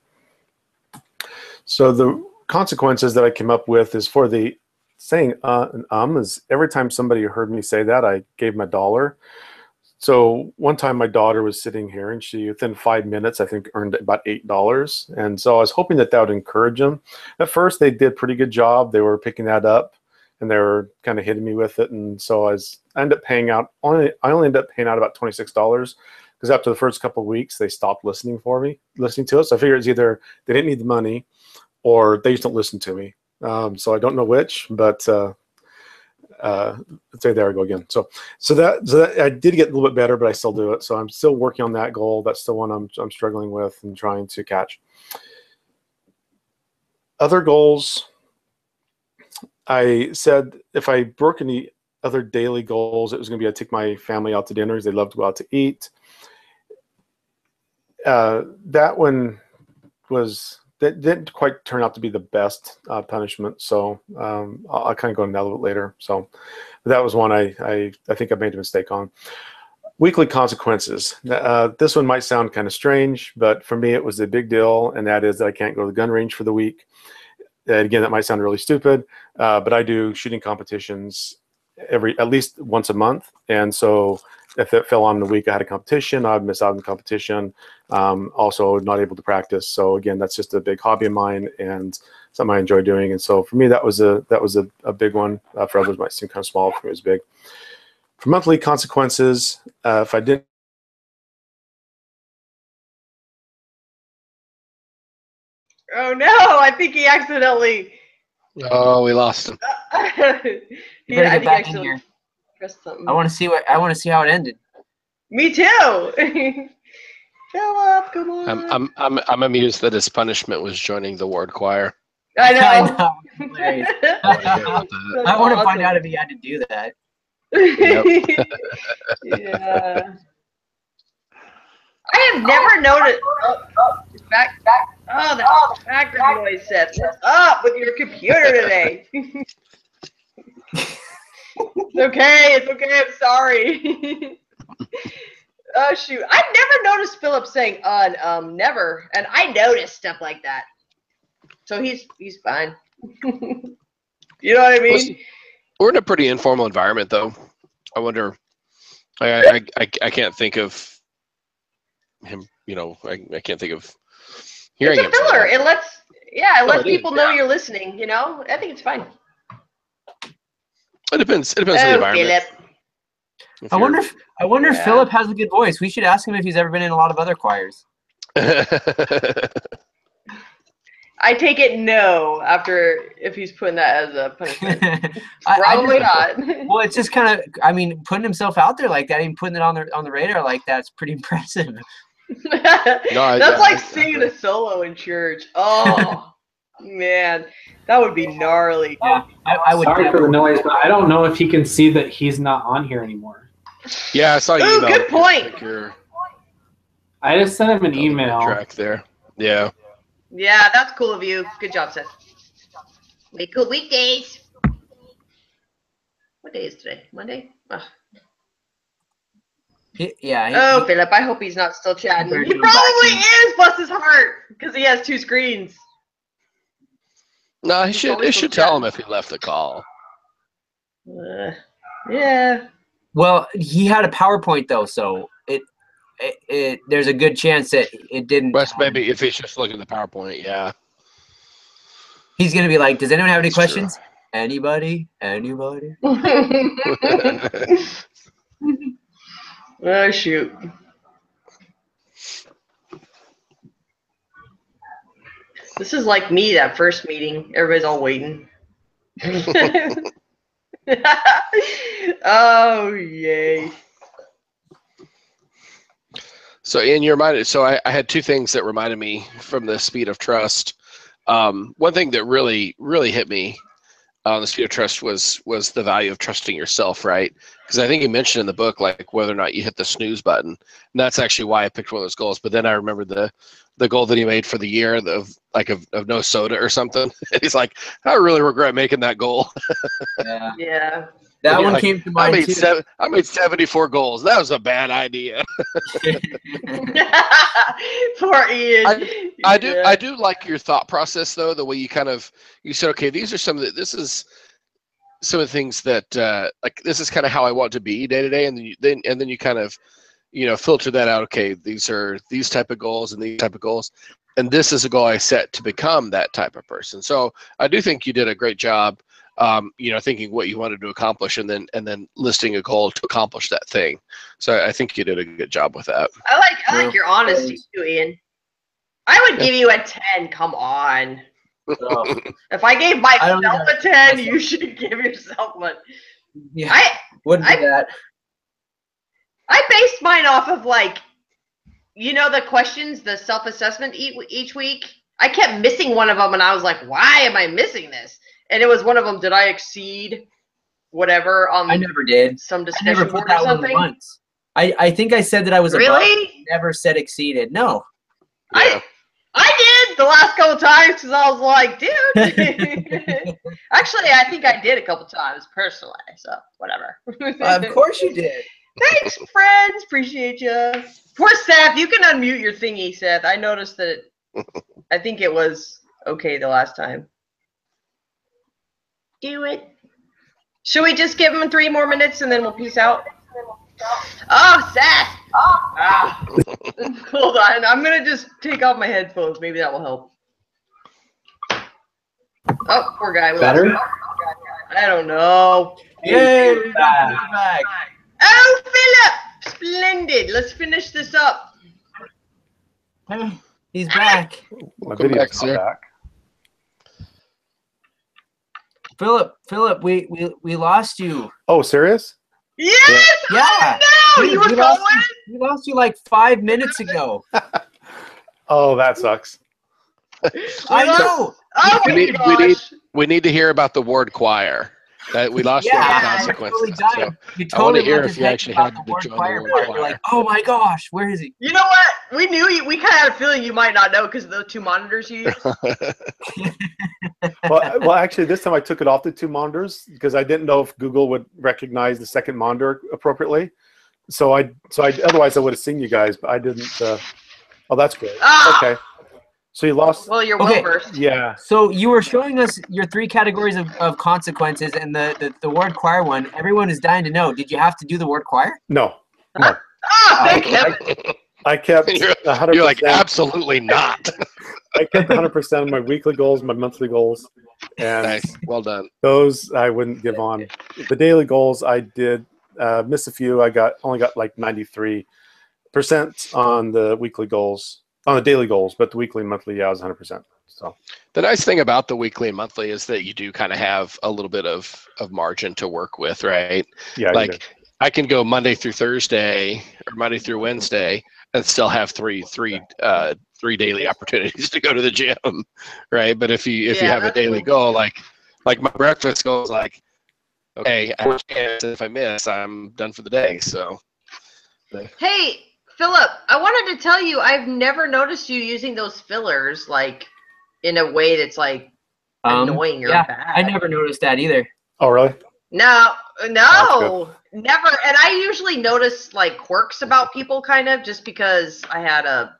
So the consequences that I came up with is for the saying and is every time somebody heard me say that, I gave them $1. So one time my daughter was sitting here and she, within 5 minutes, I think earned about $8. And so I was hoping that would encourage them. At first they did a pretty good job. They were picking that up and they were kind of hitting me with it. And so I ended up paying out, I only ended up paying out about $26 because after the first couple of weeks, they stopped listening to it. So I figured it's either they didn't need the money or they just don't listen to me. So I don't know which, but say there I go again. So that I did get a little bit better, but I still do it. So I'm still working on that goal. That's still one I'm struggling with and trying to catch. Other goals, I said if I broke any other daily goals, it was going to be I'd take my family out to dinners. They love to go out to eat. That one that didn't quite turn out to be the best punishment. So I'll kind of go into that a little bit later. So that was one I think I made a mistake on. Weekly consequences. This one might sound kind of strange, but for me it was a big deal, and that is that I can't go to the gun range for the week. And again, that might sound really stupid, but I do shooting competitions at least once a month, and so if it fell on the week I had a competition, I'd miss out on the competition. Also not able to practice. So again, that's just a big hobby of mine and something I enjoy doing. And so for me, that was a big one. For others, it might seem kind of small. For me, it was big. For monthly consequences, if I didn't. Oh no! I think he accidentally. Oh, we lost him. You better get back in here. Pressed something. I want to see how it ended. Me too. Philip, come on. I'm amused that his punishment was joining the ward choir. I know. I know. Hilarious. I want to find out if he had to do that. Yep. Yeah. I have never noticed. Back. Oh, the background noise set. What's up with your computer today? It's okay. I'm sorry. Oh shoot! I've never noticed Philip saying never, and I notice stuff like that. So he's fine. You know what I mean? We're in a pretty informal environment, though. I wonder. I can't think of him. You know, I can't think of hearing it's a filler. It lets people know yeah. you're listening. You know, I think it's fine. It depends on the environment. Philip. I wonder if Philip has a good voice. We should ask him if he's ever been in a lot of other choirs. I take it no if he's putting that as a punishment. Probably not. Well, it's just kind of, I mean, putting himself out there like that and putting it on the radar like that's pretty impressive. That's like singing a solo in church. Oh man, that would be gnarly. Yeah, I would. Sorry for the noise, but I don't know if he can see that he's not on here anymore. Yeah, I saw you. Ooh, good point. I just sent him an email. Track there. Yeah. Yeah, that's cool of you. Good job, Seth. Cool weekdays. What day is today? Monday? Oh. Philip, I hope he's not still chatting. He probably is, bless his heart, because he has 2 screens. No, it should tell him if he left the call. Yeah. Well, he had a PowerPoint though, so there's a good chance that it didn't. Wes, maybe if he's just looking at the PowerPoint, yeah. He's gonna be like, "Does anyone have any questions? True. Anybody? Oh shoot! This is like me that first meeting. Everybody's all waiting. Oh yay! So in your mind, I had 2 things that reminded me from the Speed of Trust. One thing that really hit me on the Speed of Trust was the value of trusting yourself, right? Because I think you mentioned in the book like whether or not you hit the snooze button, and that's actually why I picked one of those goals. But then I remembered the goal that he made for the year of no soda or something. And he's like, I really regret making that goal. Yeah. That one came to mind too. I made 74 goals. That was a bad idea. Poor Ian. I do like your thought process though. The way you said, okay, these are some of this is some of the things that like this is kind of how I want to be day to day, and then you kind of filter that out. Okay, these are these type of goals and these type of goals, and this is a goal I set to become that type of person. So I do think you did a great job, thinking what you wanted to accomplish and then listing a goal to accomplish that thing. So I think you did a good job with that. I like your honesty too, Ian. I would give you a 10. Come on. So, If I gave myself a 10, you should give yourself one. yeah, wouldn't do that. I based mine off of the questions, the self-assessment each week. I kept missing one of them, and I was like, why am I missing this? And it was one of them, did I exceed whatever on I never did. some I discussion never put board or that one something? once. I think I said that I was above. Really? Never said exceeded. No. Yeah. I did the last couple times because I was like, dude. Actually, I think I did a couple times personally, so whatever. Of course you did. Thanks, friends. Appreciate you. Poor Seth. You can unmute your thingy, Seth. I noticed that I think it was okay the last time. Do it. Should we just give him 3 more minutes and then we'll peace out? Oh, Seth. Hold on. I'm going to just take off my headphones. Maybe that will help. Oh, poor guy. Better? I don't know. Yay, we're back. Oh, Philip! Splendid. Let's finish this up. Hey, he's back. My Welcome video's back, not sir. back. Philip, we lost you. Oh, serious? Yes! Yeah. No, you were we going? lost you like 5 minutes ago. Oh, that sucks. I know. Oh We my need- gosh. We need to hear about the ward choir. That we lost you Yeah, in the you're consequences. totally dying. You I wanna totally hear left if his you head actually about had the to word join the choir word part. choir. You're like, oh my gosh, where is he? You know what? We knew you. We kind of had a feeling you might not know because of the 2 monitors you used. Well, actually, this time I took it off the 2 monitors because I didn't know if Google would recognize the second monitor appropriately. So otherwise I would have seen you guys, but I didn't. Oh, that's great. Ah! Okay. So you lost. Well, you're Okay. well versed. Yeah. So you were showing us your 3 categories of consequences, and the word choir one. Everyone is dying to know. Did you have to do the word choir? No. Ah, thank heaven. I kept You're 100%. You're like, absolutely not. I kept 100% of my weekly goals, my monthly goals, and Nice. Well done. those I wouldn't give on. The daily goals I did miss a few. I only got like 93% on the weekly goals, on the daily goals, but the weekly and monthly, yeah, I was 100%. So The nice thing about the weekly and monthly is that you do kind of have a little bit of margin to work with, right? yeah, you did. Like I can go Monday through Thursday or Monday through Wednesday and still have three daily opportunities to go to the gym, right? But if you Yeah, have a that's daily cool. goal, like my breakfast goal is like, okay, I have a chance. If I miss, I'm done for the day. So Hey, Philip, I wanted to tell you I've never noticed you using those fillers like in a way that's like annoying or yeah, bad. I never noticed that either. Oh, really? No, Oh, never. And I usually notice like quirks about people kind of just because I had a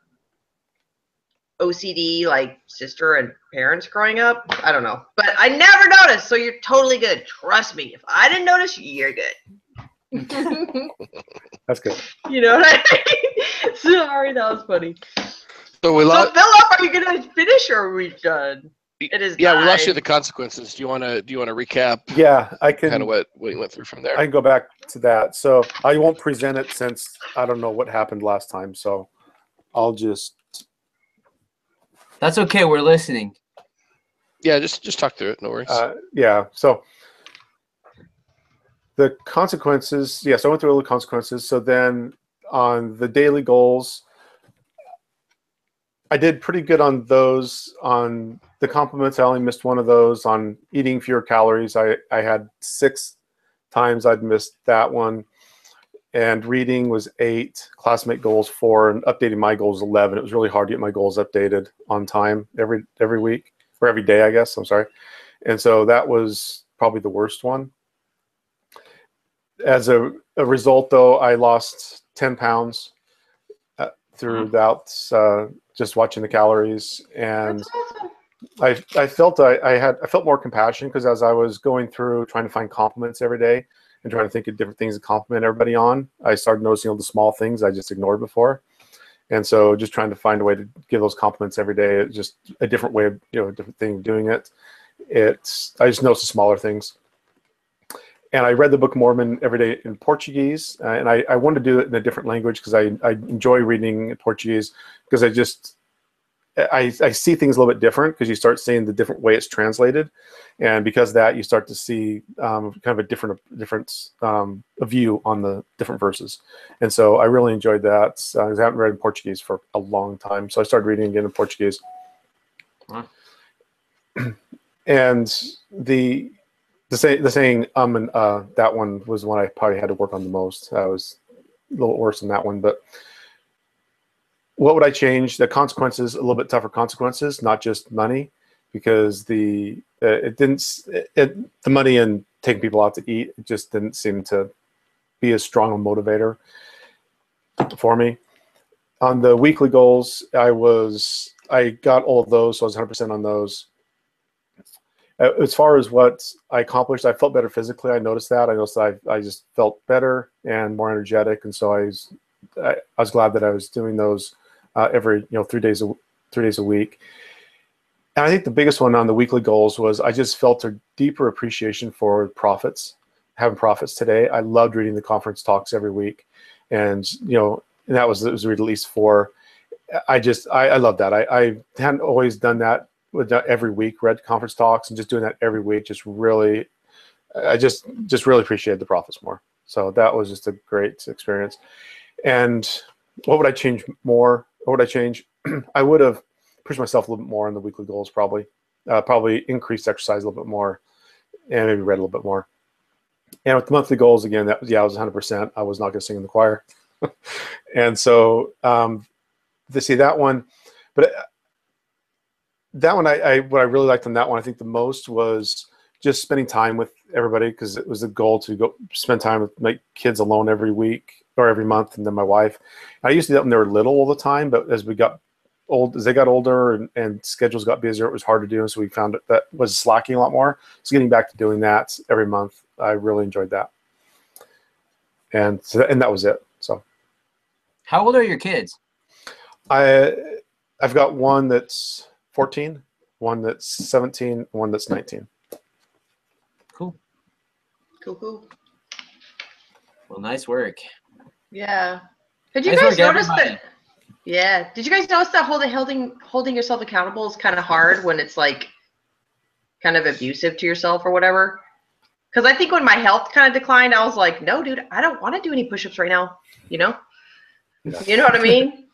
OCD like sister and parents growing up. I don't know. But I never noticed, so you're totally good. Trust me. If I didn't notice, you're good. That's good. You know what I mean? Sorry, that was funny. so we So lost. Philip, are you gonna finish or are we done? It is Yeah, we lost you 9. the consequences. Do you want to recap Yeah, I can. kind of what we went through from there? I can go back to that. So I won't present it since I don't know what happened last time. So I'll just. That's okay. We're listening. Yeah, just talk through it. No worries. Yeah. So the consequences. Yes, I went through all the consequences. So then on the daily goals, I did pretty good on those. On the compliments, I only missed one of those. On eating fewer calories, I had 6 times I'd missed that one. And reading was 8, classmate goals 4, and updating my goals 11. It was really hard to get my goals updated on time every week, or every day, I guess. I'm sorry. And so that was probably the worst one. As a result, though, I lost 10 pounds throughout just watching the calories. And That's awesome. I felt I felt more compassion because as I was going through trying to find compliments every day and trying to think of different things to compliment everybody on, I started noticing all the small things I just ignored before. And so just trying to find a way to give those compliments every day, it's just a different way of, a different thing of doing it. I just noticed the smaller things. And I read the Book of Mormon every day in Portuguese, and I wanted to do it in a different language because I enjoy reading in Portuguese because I see things a little bit different because you start seeing the different way it's translated, and because of that you start to see kind of a different a view on the different verses, and so I really enjoyed that. I haven't read in Portuguese for a long time, so I started reading again in Portuguese. Huh. And the saying and that one was one I probably had to work on the most. I was a little worse than that one, but what would I change? The consequences, a little bit tougher consequences, not just money, because the money and taking people out to eat, it just didn't seem to be as strong a motivator for me. On the weekly goals, I got all of those, so I was 100% on those. As far as what I accomplished, I felt better physically. I noticed that. I noticed I just felt better and more energetic, and so I was glad that I was doing those every 3 days a week. And I think the biggest one on the weekly goals was I just felt a deeper appreciation for prophets, having prophets today. I loved reading the conference talks every week, and and it was read at least 4. I love that. I hadn't always done that with every week, read conference talks, and just doing that every week I just really appreciated the prophets more. So that was just a great experience. And what would I change more? What would I change? I would have pushed myself a little bit more on the weekly goals, probably increased exercise a little bit more, and maybe read a little bit more. And with the monthly goals, again, I was 100%. I was not going to sing in the choir. And so to see that one, but that one, what I really liked on that one, I think the most was just spending time with everybody, because it was a goal to go spend time with my kids alone every week or every month, and then my wife. I used to do that when they were little all the time, but as they got older and schedules got busier, it was hard to do, and so we found that was slacking a lot more. So getting back to doing that every month, I really enjoyed that. And that was it. So, how old are your kids? I've got one that's 14, one that's 17, one that's 19. Cool. Cool. Well, nice work. Yeah. Did you Nice guys work, notice everybody. that? Yeah. Did you guys notice that holding yourself accountable is kind of hard when it's like kind of abusive to yourself or whatever? Because I think when my health kind of declined, I was like, no, dude, I don't want to do any push-ups right now. You know what I mean?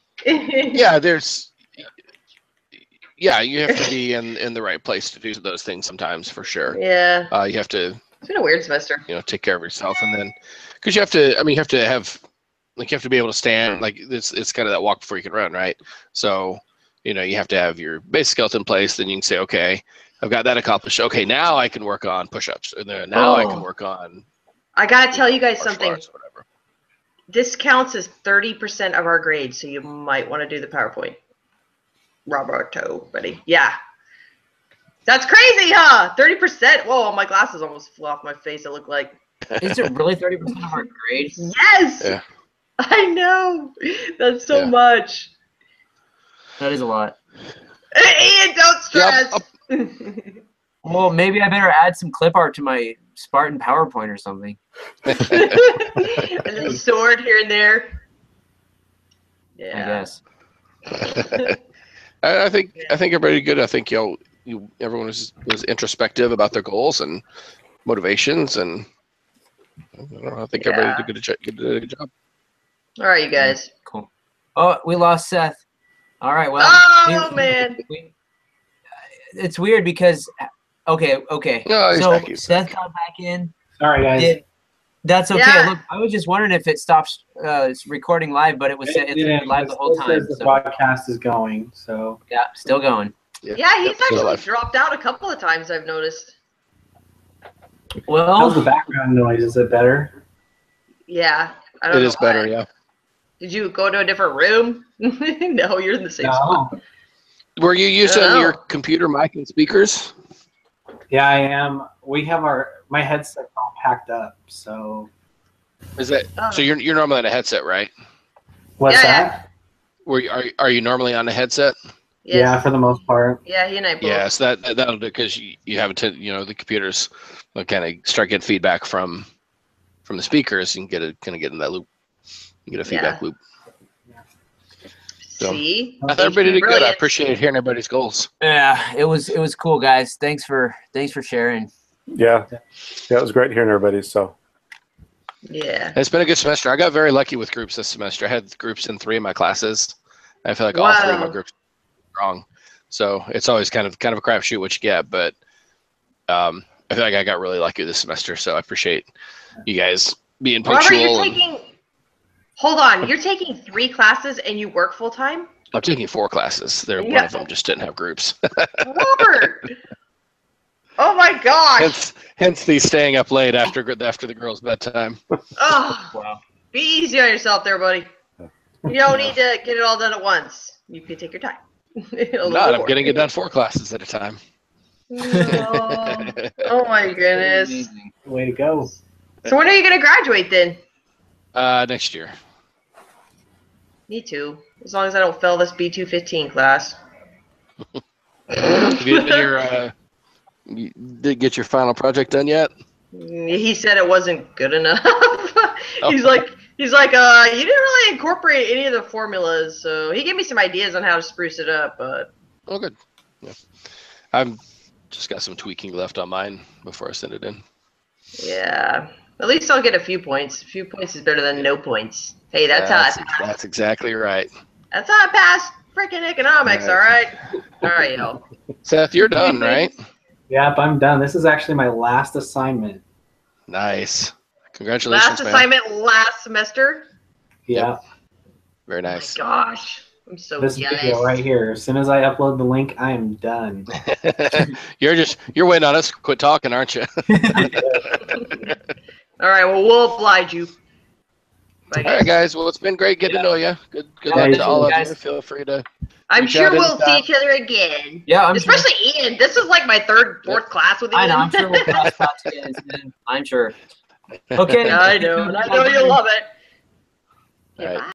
Yeah, you have to be in the right place to do those things sometimes, for sure. Yeah. You have to. It's been a weird semester. Take care of yourself, and then because you have to be able to stand. Like it's kind of that walk before you can run, right? So you have to have your base skeleton in place. Then you can say, okay, I've got that accomplished. Okay, now I can work on push-ups, and then now I can work on. I gotta tell you guys something. Whatever. This counts as 30% of our grade, so you might want to do the PowerPoint. Roberto, buddy. Yeah. That's crazy, huh? 30%. Whoa, my glasses almost flew off my face, it looked like. Is it really 30% of our grade? Yes! Yeah. I know. That's so much. That is a lot. Ian, don't stress. Yep. Well, maybe I better add some clip art to my Spartan PowerPoint or something. A little sword here and there. Yeah. I guess. I think everybody good. I think everyone was introspective about their goals and motivations, and I think everybody did a good job. All right, you guys. Cool. Oh, we lost Seth. All right, well. Man. It's weird because, okay. No, so Seth got back in. Sorry, guys. That's okay. Yeah. Look, I was just wondering if it stops recording live, but it's live the whole time. The podcast is going, so. Yeah, still going. Yeah, he's actually dropped out a couple of times, I've noticed. Well, how's the background noise? Is it better? Yeah. I don't know It is better, yeah. Did you go to a different room? No, you're in the same spot. Were you using know. your computer mic and speakers? Yeah, I am. We have my headset all packed up. So Is that Oh. so? You're normally on a headset, right? what's Yeah, that? Are you normally on a headset? Yes. Yeah, for the most part. Yeah, he and I both. Yeah, so that'll do because you have to, the computers will kind of start getting feedback from the speakers. You can get in that loop. You get a feedback loop. So, See? I thought everybody did good. I Brilliant. appreciate hearing everybody's goals. Yeah, it was cool, guys. Thanks for sharing. Yeah, it was great hearing everybody. So Yeah. It's been a good semester. I got very lucky with groups this semester. I had groups in 3 of my classes. I feel like all 3 of my Wow. groups are strong. So it's always kind of a crapshoot what you get, but I feel like I got really lucky this semester. So I appreciate you guys being Robert, punctual. you're taking. Hold on. You're taking 3 classes and you work full time? I'm taking 4 classes. One Yeah. of them just didn't have groups. Robert! Oh my gosh! hence the staying up late after the girls' bedtime. Oh, Wow. be easy on yourself there, buddy. You don't need to get it all done at once. You can take your time. I'm getting it done 4 classes at a time. No. Oh my goodness. Amazing. Way to go. So when are you gonna graduate then? Next year. Me too. As long as I don't fail this B215 class. Have you you did get your final project done yet? He said it wasn't good enough. He's like, you didn't really incorporate any of the formulas. So he gave me some ideas on how to spruce it up, but Oh, good. Yeah. I've just got some tweaking left on mine before I send it in. yeah. At least I'll get a few points. A few points is better than no points. Hey, that's how That's exactly right. That's how I passed freaking economics, all right? All right, y'all. Seth, you're done, right? Yep, I'm done. This is actually my last assignment. Nice. Congratulations, Last man. assignment last semester. Yeah. Very Oh my nice. gosh. I'm so This jealous. video right here. As soon as I upload the link, I am done. You're waiting on us to quit talking, aren't you? All right, well, we'll oblige you. All right, guys. Well, it's been great getting to know you. Good Yeah, luck you to all too, of guys. you. Feel free to. I'm reach sure out we'll see anytime. each other again. Yeah, I'm sure. Especially Ian. This is like my 3rd, 4th class with Ian. I know. I'm sure we'll cross paths again soon. I'm sure. Okay. I know, and I know you'll love it. All right. Bye.